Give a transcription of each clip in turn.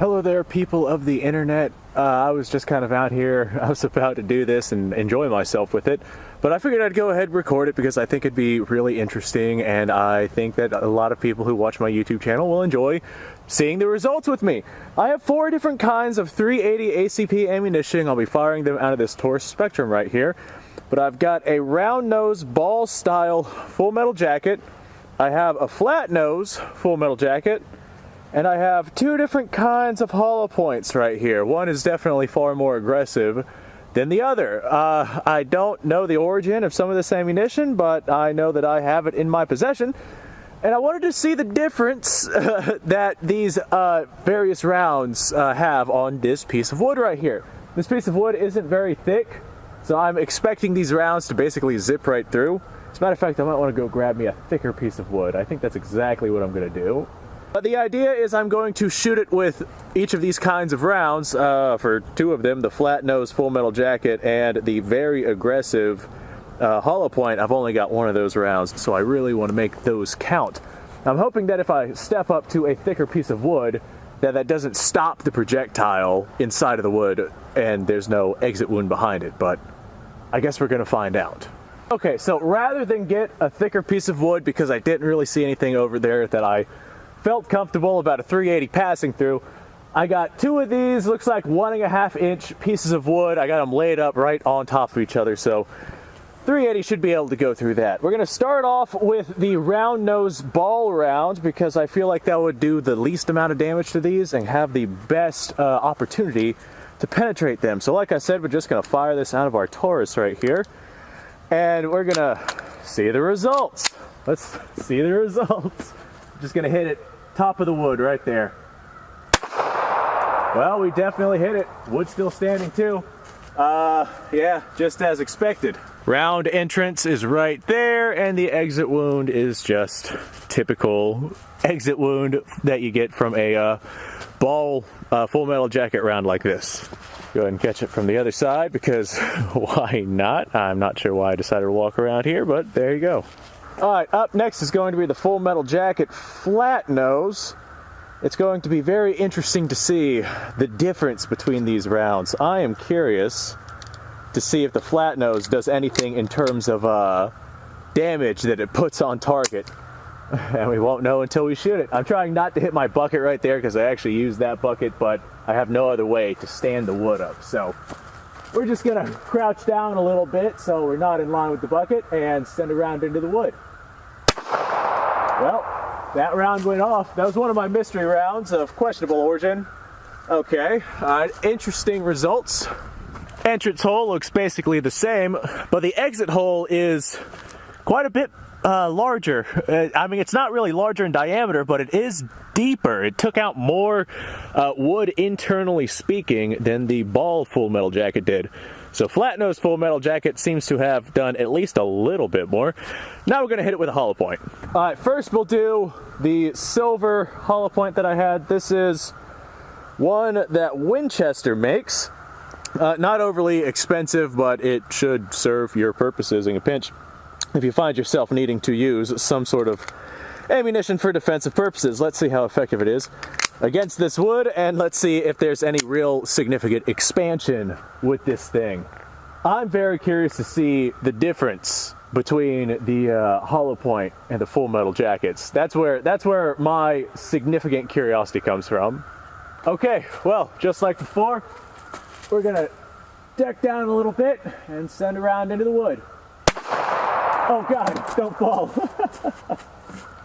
Hello there, people of the internet. I was just kind of out here. I was about to do this and enjoy myself with it, but I figured I'd go ahead and record it because I think it'd be really interesting, and I think that a lot of people who watch my YouTube channel will enjoy seeing the results with me. I have 4 different kinds of 380 ACP ammunition. I'll be firing them out of this Taurus Spectrum right here, but I've got a round nose ball style full metal jacket. I have a flat nose full metal jacket. And I have 2 different kinds of hollow points right here. One is definitely far more aggressive than the other. I don't know the origin of some of this ammunition, but I know that I have it in my possession. And I wanted to see the difference that these various rounds have on this piece of wood right here. This piece of wood isn't very thick, so I'm expecting these rounds to basically zip right through. As a matter of fact, I might want to go grab me a thicker piece of wood. I think that's exactly what I'm going to do. But the idea is I'm going to shoot it with each of these kinds of rounds, for 2 of them, the flat nose full metal jacket and the very aggressive hollow point. I've only got 1 of those rounds, so I really want to make those count. I'm hoping that if I step up to a thicker piece of wood, that doesn't stop the projectile inside of the wood and there's no exit wound behind it, but I guess we're going to find out. Okay, so rather than get a thicker piece of wood, because I didn't really see anything over there that I felt comfortable about a 380 passing through, I got 2 of these, looks like 1.5 inch pieces of wood. I got them laid up right on top of each other, so 380 should be able to go through that. We're going to start off with the round nose ball round because I feel like that would do the least amount of damage to these and have the best opportunity to penetrate them. So like I said, we're just going to fire this out of our Taurus right here, and we're going to see the results. Let's see the results. Just going to hit it top of the wood right there. Well, we definitely hit it. Wood still standing too. Yeah, just as expected. Round entrance is right there, and the exit wound is just typical exit wound that you get from a ball full metal jacket round like this. Go ahead and catch it from the other side because why not? I'm not sure why I decided to walk around here, but there you go. Alright, up next is going to be the full metal jacket flat nose. It's going to be very interesting to see the difference between these rounds. I am curious to see if the flat nose does anything in terms of damage that it puts on target. And we won't know until we shoot it. I'm trying not to hit my bucket right there because I actually used that bucket, but I have no other way to stand the wood up. So we're just going to crouch down a little bit so we're not in line with the bucket and send a round into the wood. Well, that round went off. That was one of my mystery rounds of questionable origin. Okay, interesting results. Entrance hole looks basically the same, but the exit hole is quite a bit larger. I mean, it's not really larger in diameter, but it is deeper. It took out more wood internally speaking than the ball full metal jacket did. So flat nose full metal jacket seems to have done at least a little bit more. Now we're going to hit it with a hollow point. Alright, first we'll do the silver hollow point that I had. This is one that Winchester makes. Not overly expensive, but it should serve your purposes in a pinch if you find yourself needing to use some sort of ammunition for defensive purposes. Let's see how effective it is against this wood, and let's see if there's any real significant expansion with this thing. I'm very curious to see the difference between the hollow point and the full metal jackets. That's where my significant curiosity comes from. Okay, well, just like before, we're gonna deck down a little bit and send a round into the wood. Oh God, don't fall.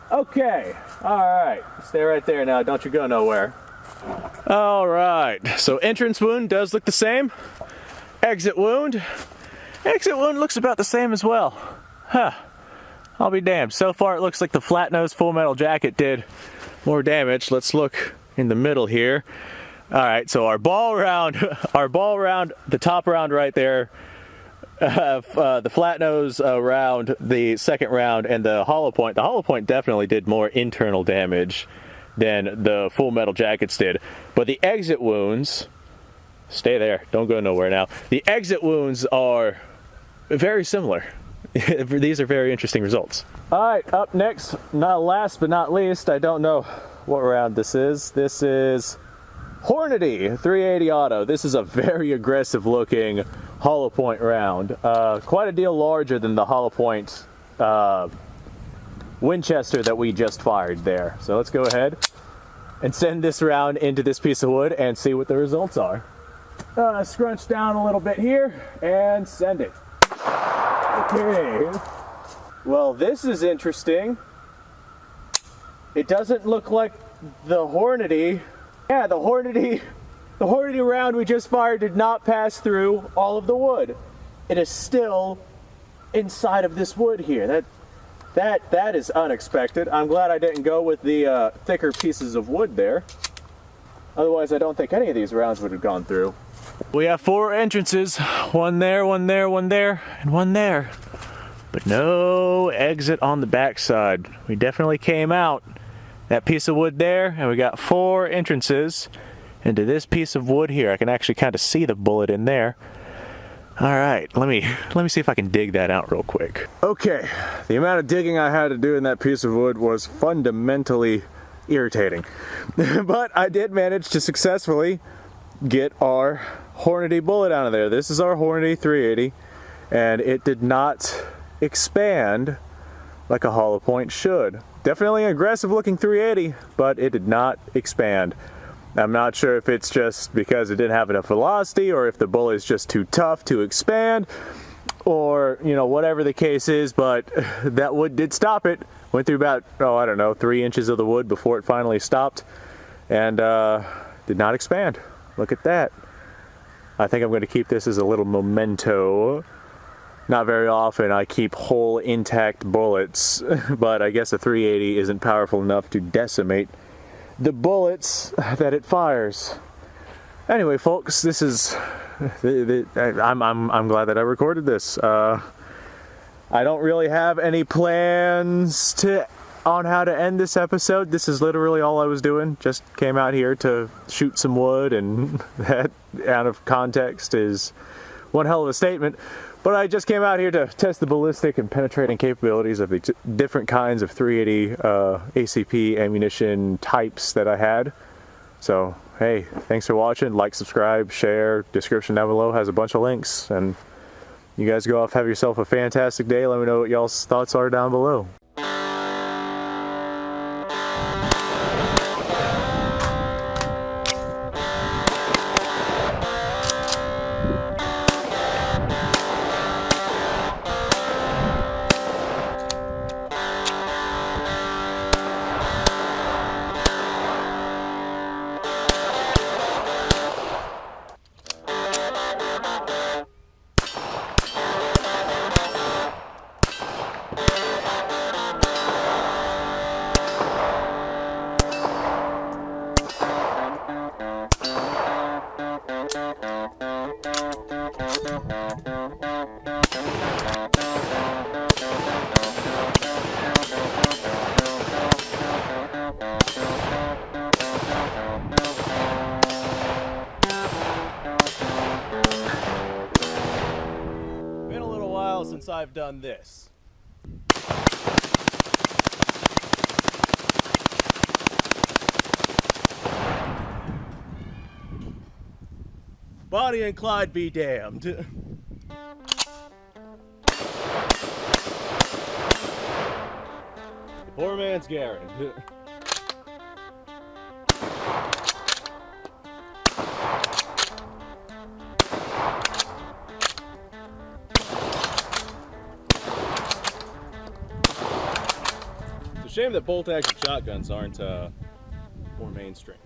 Okay, alright, stay right there now, don't you go nowhere. Alright, so entrance wound does look the same. Exit wound looks about the same as well. Huh, I'll be damned. So far it looks like the flat nose full metal jacket did more damage. Let's look in the middle here. Alright, so our ball round, the top round right there, the flat nose round, the second round, and the hollow point. The hollow point definitely did more internal damage than the full metal jackets did. But the exit wounds, stay there, don't go nowhere now. The exit wounds are very similar. These are very interesting results. Alright, up next, not last but not least, I don't know what round this is. This is Hornady 380 auto. This is a very aggressive looking hollow point round. Quite a deal larger than the hollow point Winchester that we just fired there. So let's go ahead and send this round into this piece of wood and see what the results are. Scrunch down a little bit here and send it. Okay. Well, this is interesting. It doesn't look like the Hornady. Yeah, the Hornady round we just fired did not pass through all of the wood. It is still inside of this wood here. That is unexpected. I'm glad I didn't go with the thicker pieces of wood there. Otherwise, I don't think any of these rounds would have gone through. We have 4 entrances. One there, one there, one there, and one there. But no exit on the backside. We definitely came out that piece of wood there, and we got 4 entrances into this piece of wood here. I can actually kind of see the bullet in there. All right, let me see if I can dig that out real quick. Okay, the amount of digging I had to do in that piece of wood was fundamentally irritating. But I did manage to successfully get our Hornady bullet out of there. This is our Hornady 380, and it did not expand like a hollow point should. Definitely an aggressive looking 380, but it did not expand. I'm not sure if it's just because it didn't have enough velocity, or if the bullet is just too tough to expand, or, you know, whatever the case is, but that wood did stop it. Went through about, I don't know, 3 inches of the wood before it finally stopped, and did not expand. Look at that. I think I'm going to keep this as a little memento. Not very often I keep whole intact bullets, but I guess a 380 isn't powerful enough to decimate the bullets that it fires. Anyway, folks, this is I'm glad that I recorded this. I don't really have any plans on how to end this episode. This is literally all I was doing. Just came out here to shoot some wood, and that out of context is one hell of a statement. But I just came out here to test the ballistic and penetrating capabilities of the different kinds of 380 ACP ammunition types that I had. So, hey, thanks for watching. Like, subscribe, share. Description down below has a bunch of links. And you guys go off, have yourself a fantastic day. Let me know what y'all's thoughts are down below. Since I've done this. Bonnie and Clyde be damned. Poor man's Garen. It's a shame that bolt action shotguns aren't more mainstream.